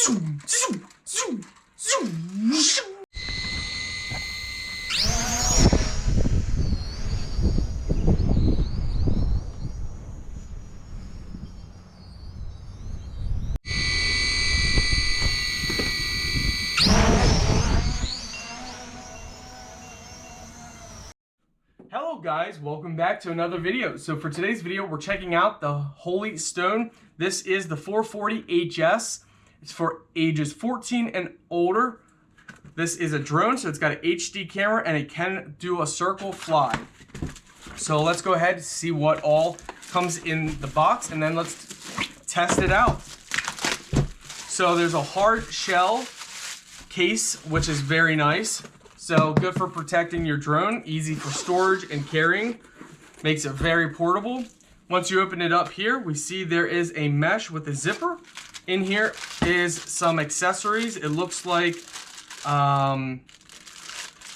Zoom, zoom, zoom, zoom, zoom. Hello guys, welcome back to another video. So for today's video, we're checking out the Holy Stone. This is the 440 HS. It's for ages 14 and older. This is a drone, so it's got an HD camera and it can do a circle fly. So let's go ahead and see what all comes in the box and then let's test it out. So there's a hard shell case, which is very nice. So good for protecting your drone, easy for storage and carrying, makes it very portable. Once you open it up here, we see there is a mesh with a zipper. In here is some accessories. It looks like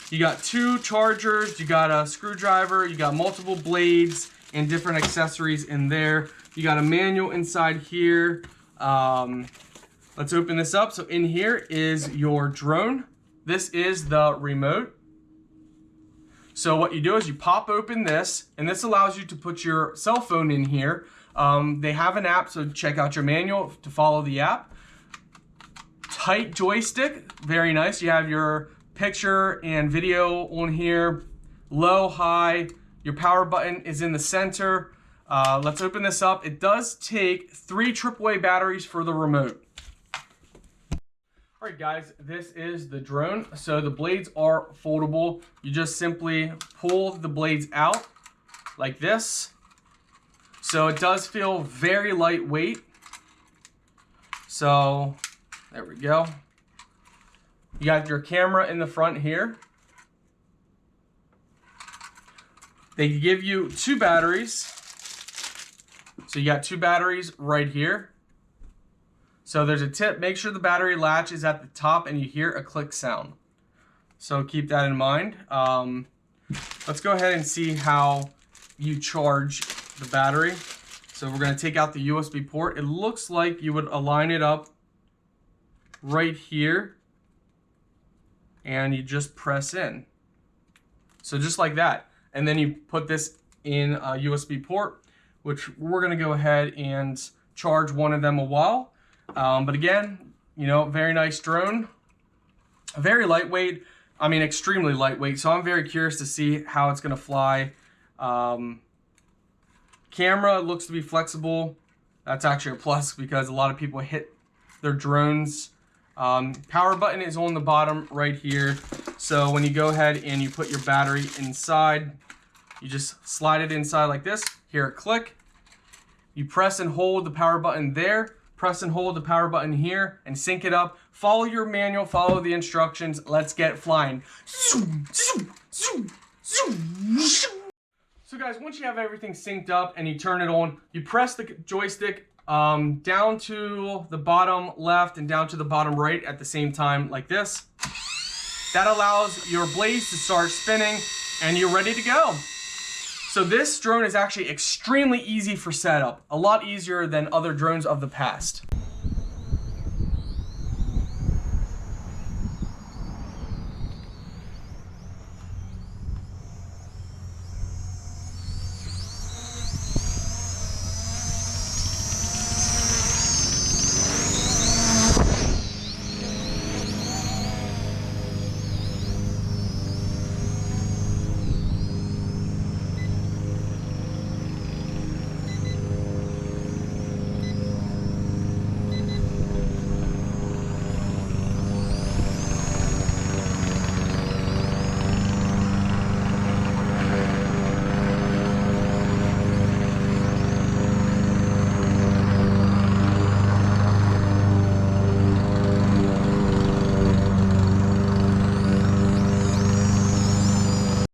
you got 2 chargers, you got a screwdriver, you got multiple blades and different accessories in there. You got a manual inside here. Let's open this up. So in here is your drone. This is the remote. So what you do is you pop open this, and this allows you to put your cell phone in here. They have an app, so check out your manual to follow the app. Tight joystick, very nice. You have your picture and video on here, low, high. Your power button is in the center. Let's open this up. It does take 3 AAA batteries for the remote. All right guys, this is the drone. So the blades are foldable. You just simply pull the blades out like this. So it does feel very lightweight. So there we go. You got your camera in the front here. They give you 2 batteries. So you got 2 batteries right here. So there's a tip, make sure the battery latch is at the top and you hear a click sound. So keep that in mind. Let's go ahead and see how you charge the battery. So we're gonna take out the USB port. It looks like you would align it up right here and you just press in. So just like that. And then you put this in a USB port, which we're gonna go ahead and charge one of them a while. But again, you know, very nice drone, very lightweight. I mean, extremely lightweight. So I'm very curious to see how it's going to fly. Camera looks to be flexible. That's actually a plus because a lot of people hit their drones. Power button is on the bottom right here. So when you go ahead and you put your battery inside, you just slide it inside like this. Hear a click. You press and hold the power button there. Press and hold the power button here and sync it up. Follow your manual, follow the instructions. Let's get flying. Zoom, zoom, zoom, zoom, zoom. So guys, once you have everything synced up and you turn it on, you press the joystick down to the bottom left and down to the bottom right at the same time like this. That allows your blades to start spinning and you're ready to go. So this drone is actually extremely easy for setup, a lot easier than other drones of the past.